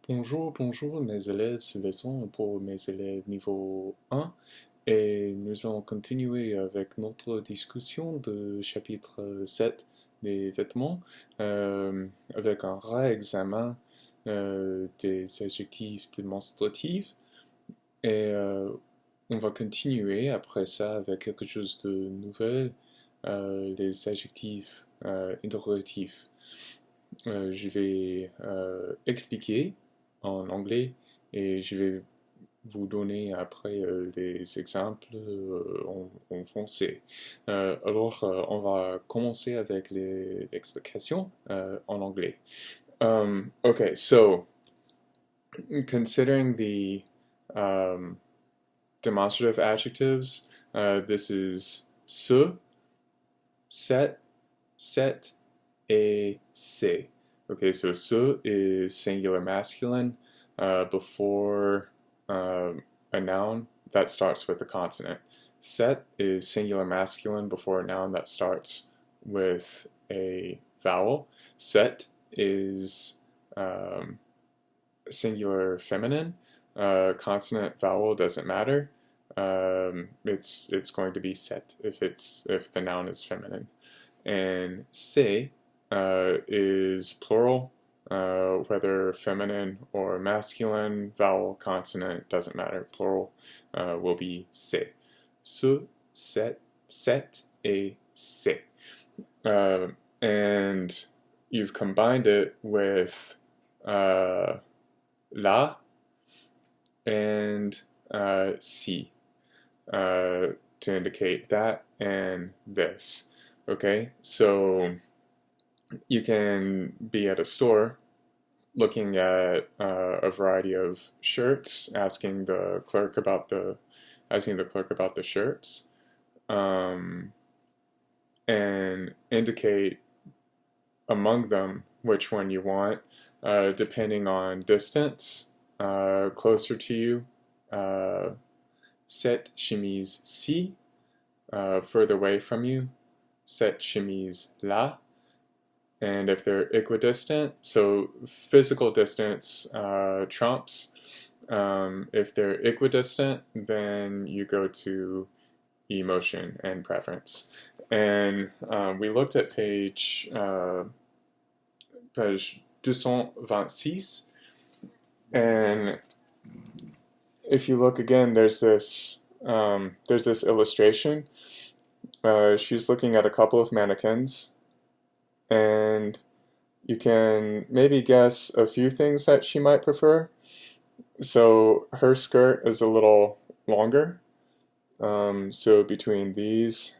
Bonjour mes élèves, c'est leçon pour mes élèves niveau 1 et nous allons continuer avec notre discussion de chapitre 7 des vêtements avec un réexamen des adjectifs démonstratifs et on va continuer après ça avec quelque chose de nouvel, les adjectifs interrogatifs. Je vais expliquer en anglais et je vais vous donner après des exemples en français. On va commencer avec les explications en anglais. Okay, so considering the demonstrative adjectives, this is ce, cette, et c'est. Okay, so ce is singular masculine before a noun that starts with a consonant. Set is singular masculine before a noun that starts with a vowel. Set is singular feminine. Consonant vowel doesn't matter. It's going to be set if the noun is feminine. And c'est is plural, whether feminine or masculine, vowel, consonant, doesn't matter. Plural will be c'est. Ce, set, et c'est. And you've combined it with la and si to indicate that and this. Okay, so you can be at a store looking at a variety of shirts, asking the clerk about the shirts, and indicate among them which one you want, depending on distance. Closer to you, cette chemise ci. Further away from you, cette chemise là. And if they're equidistant, so physical distance trumps. If they're equidistant, then you go to emotion and preference. And we looked at page 226, and if you look again, there's this illustration. She's looking at a couple of mannequins, and you can maybe guess a few things that she might prefer. So her skirt is a little longer. So between these,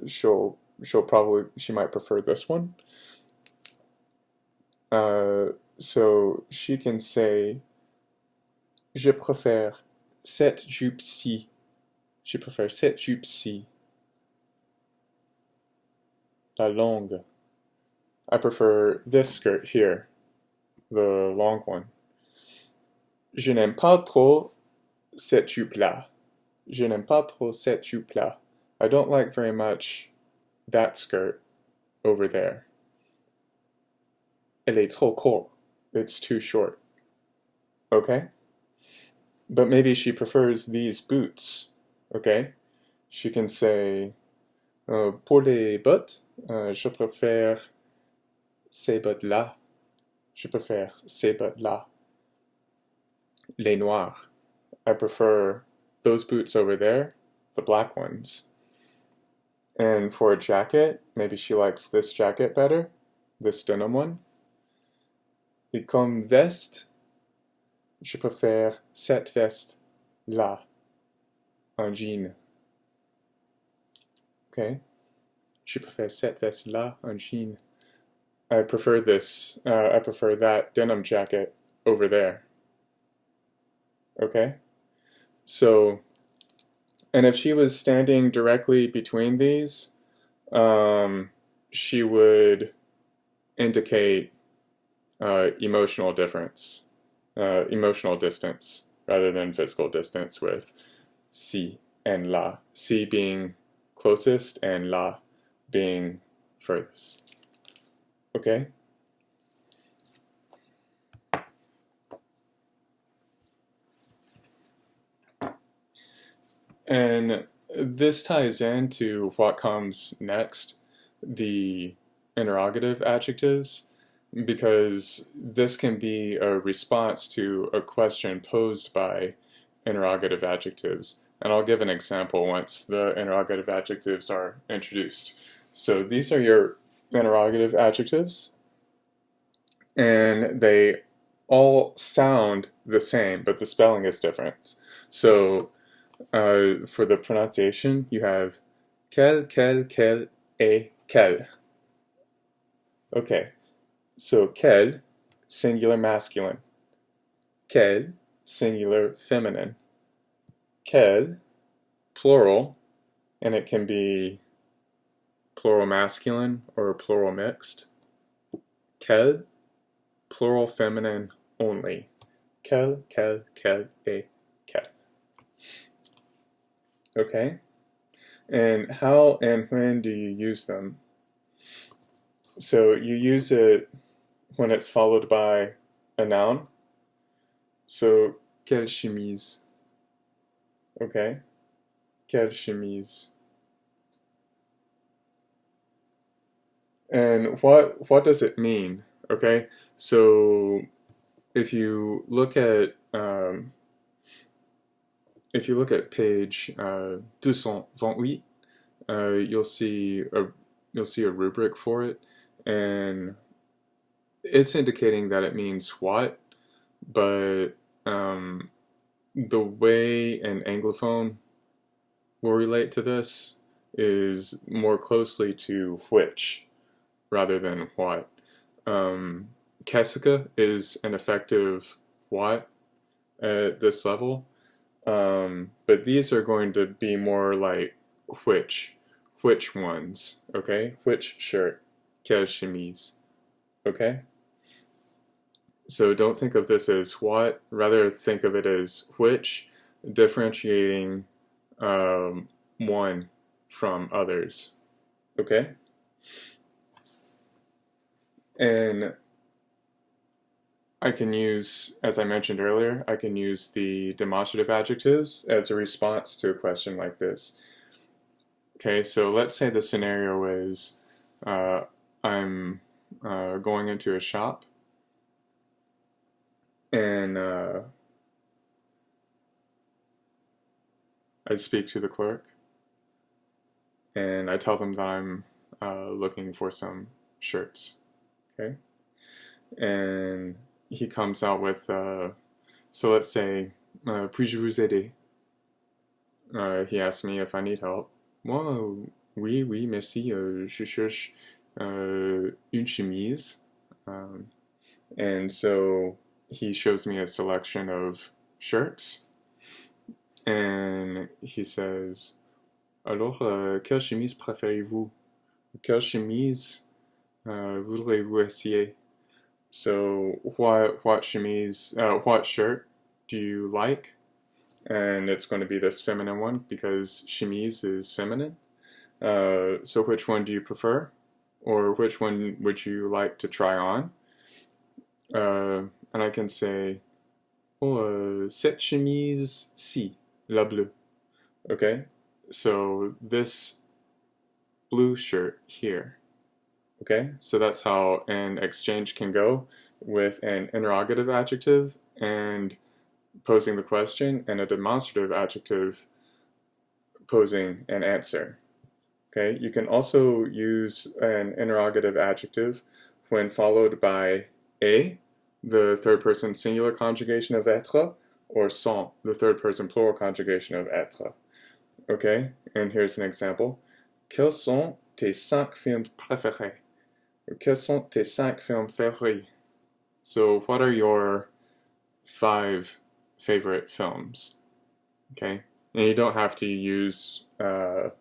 she might prefer this one. So she can say, je préfère cette jupe-ci. Je préfère cette jupe-ci. La longue. I prefer this skirt here, the long one. Je n'aime pas trop cette jupe-là. Je n'aime pas trop cette jupe-là. I don't like very much that skirt over there. Elle est trop courte. It's too short. Okay? But maybe she prefers these boots. Okay? She can say, pour les bottes, je préfère ces bottes-là. Je préfère ces bottes-là. Les noirs. I prefer those boots over there, the black ones. And for a jacket, maybe she likes this jacket better, this denim one. Et comme veste, je préfère cette veste-là, un jean. Okay? Je préfère cette veste-là, un jean. I prefer that denim jacket over there. Okay? So, and if she was standing directly between these, she would indicate emotional distance rather than physical distance with si and la. Si being closest and la being furthest. Okay? And this ties into what comes next, the interrogative adjectives, because this can be a response to a question posed by interrogative adjectives. And I'll give an example once the interrogative adjectives are introduced. So these are your interrogative adjectives, and they all sound the same, but the spelling is different. So for the pronunciation, you have quel, et quel. Okay, so quel, singular masculine. Quel, singular feminine. Quel, plural, and it can be plural masculine or plural mixed. Quel, plural feminine only. Quel, et quel. Okay? And how and when do you use them? So you use it when it's followed by a noun. So, quelle chemise? Okay? Quelle chemise? And what does it mean? Okay? So if you look at page 228, you'll see a rubric for it, and it's indicating that it means what, but the way an Anglophone will relate to this is more closely to which rather than what. Qu'est-ce is an effective what at this level, but these are going to be more like which ones, okay? Which shirt, quelle chemise, okay? So don't think of this as what, rather think of it as which, differentiating one from others, okay? And I can use, as I mentioned earlier, I can use the demonstrative adjectives as a response to a question like this. Okay, so let's say the scenario is I'm going into a shop, and I speak to the clerk, and I tell them that I'm looking for some shirts, okay? And he comes out with, so let's say, puis-je vous aider? He asks me if I need help. Moi, oui, merci, je cherche une chemise. And so he shows me a selection of shirts, and he says, alors, quelle chemise préférez-vous? Quelle chemise voudrez-vous essayer? So what chemise, what shirt do you like? And it's going to be this feminine one because chemise is feminine. So which one do you prefer? Or which one would you like to try on? And I can say, oh, cette chemise-ci, la bleue. Okay? So this blue shirt here. Okay? So that's how an exchange can go with an interrogative adjective and posing the question, and a demonstrative adjective posing an answer. Okay? You can also use an interrogative adjective when followed by a, the third person singular conjugation of être, or sont, the third person plural conjugation of être. Okay? And here's an example. Quels sont tes 5 films préférés? Quels sont tes 5 films favoris? So what are your 5 favorite films? Okay? And you don't have to use a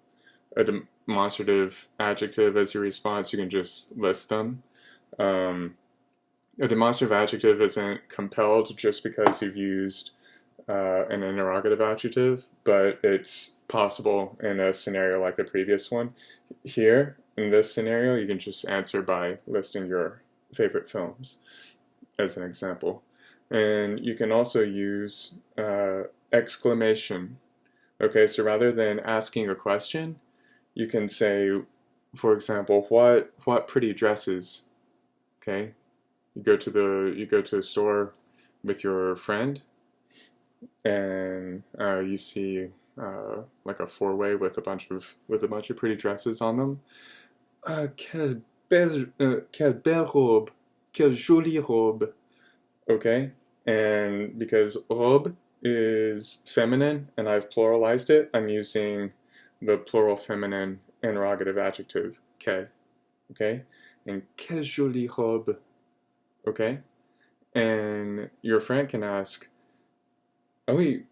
demonstrative adjective as your response. You can just list them. A demonstrative adjective isn't compelled just because you've used an interrogative adjective, but it's possible in a scenario like the previous one. Here, in this scenario, you can just answer by listing your favorite films as an example. And you can also use exclamation Okay, so rather than asking a question, you can say, for example, what pretty dresses? Okay, you go to a store with your friend, and you see like a four-way with a bunch of pretty dresses on them. Quelle belle robe, quelle jolie robe. Okay, and because robe is feminine and I've pluralized it, I'm using the plural feminine interrogative adjective quelle. Okay, and quelle jolie robe. Okay, and your friend can ask, ah oui,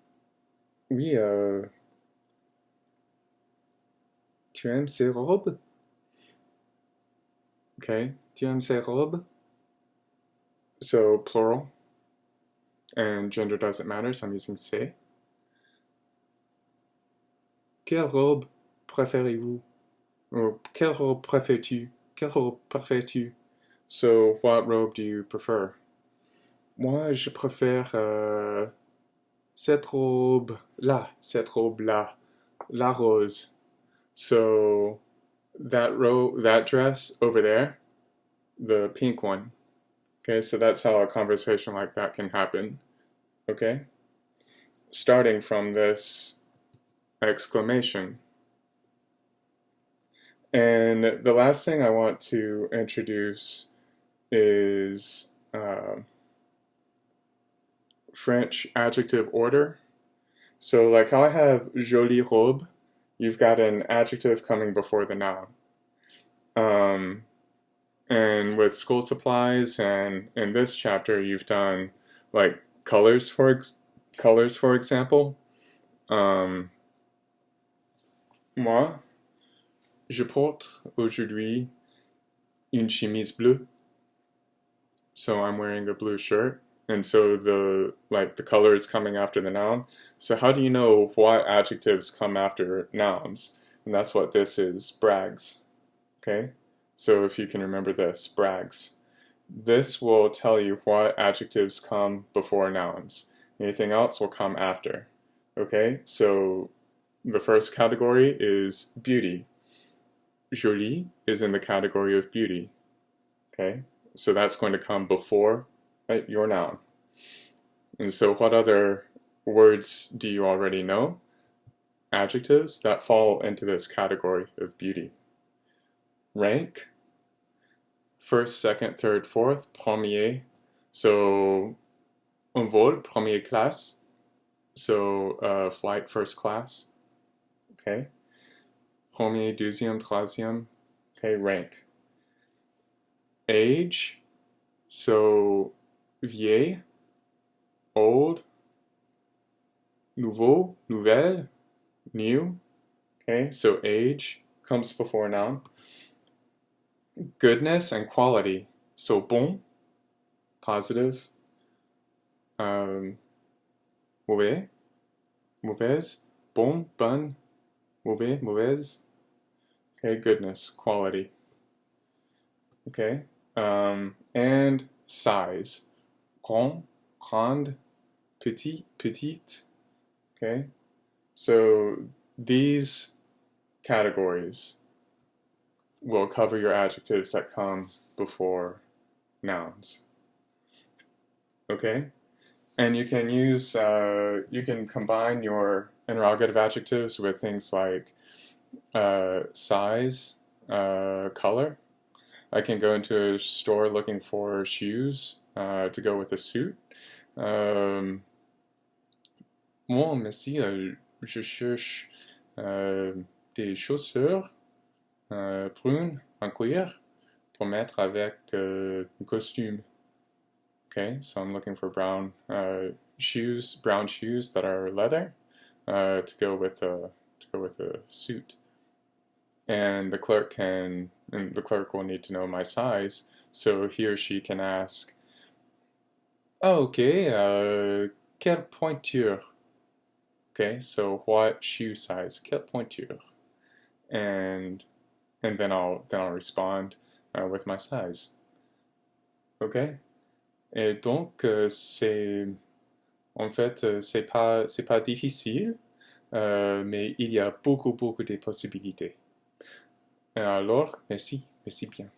oui, tu aimes ces robes? Okay, tu aimes ces robes? So plural, and gender doesn't matter, so I'm using ces. Quelle robe préférez-vous? Or quelle robe préfères-tu? Quelle robe préfères-tu? So what robe do you prefer? Moi, je préfère cette robe-là, cette robe-là, la rose. So that dress over there, the pink one. Okay, so that's how a conversation like that can happen. Okay? Starting from this exclamation. And the last thing I want to introduce is French adjective order. So like how I have jolie robe, you've got an adjective coming before the noun. And with school supplies and in this chapter, you've done like colors, for example. Moi, je porte aujourd'hui une chemise bleue. So I'm wearing a blue shirt. And so the color is coming after the noun. So how do you know what adjectives come after nouns? And that's what this is, brags. Okay? So if you can remember this, brags. This will tell you what adjectives come before nouns. Anything else will come after. Okay? So the first category is beauty. Jolie is in the category of beauty. Okay? So that's going to come before your noun. And so what other words do you already know? Adjectives that fall into this category of beauty. Rank, first, second, third, fourth, premier. So un vol, première classe. So flight, first class. Okay. Premier, deuxième, troisième. Okay, rank. Age, so vieil, old, nouveau, nouvelle, new. Okay, so age comes before noun. Goodness and quality, so bon, positive, mauvais, mauvaise, bon, bonne, mauvais, mauvaise. Okay, goodness, quality. Okay, and size, grand, grande, petit, petite. Okay, so these categories will cover your adjectives that come before nouns. Okay, and you can use you can combine your interrogative adjectives with things like size, color. I can go into a store looking for shoes to go with a suit. Moi, monsieur, je cherche des chaussures brunes en cuir pour mettre avec un costume. Okay, so I'm looking for brown shoes that are leather to go with a suit. And the clerk will need to know my size, so he or she can ask, oh, okay, quelle pointure? Okay, so what shoe size? Quelle pointure? And then I'll respond with my size. Okay? Et donc c'est pas difficile mais il y a beaucoup de possibilités. Alors, merci bien.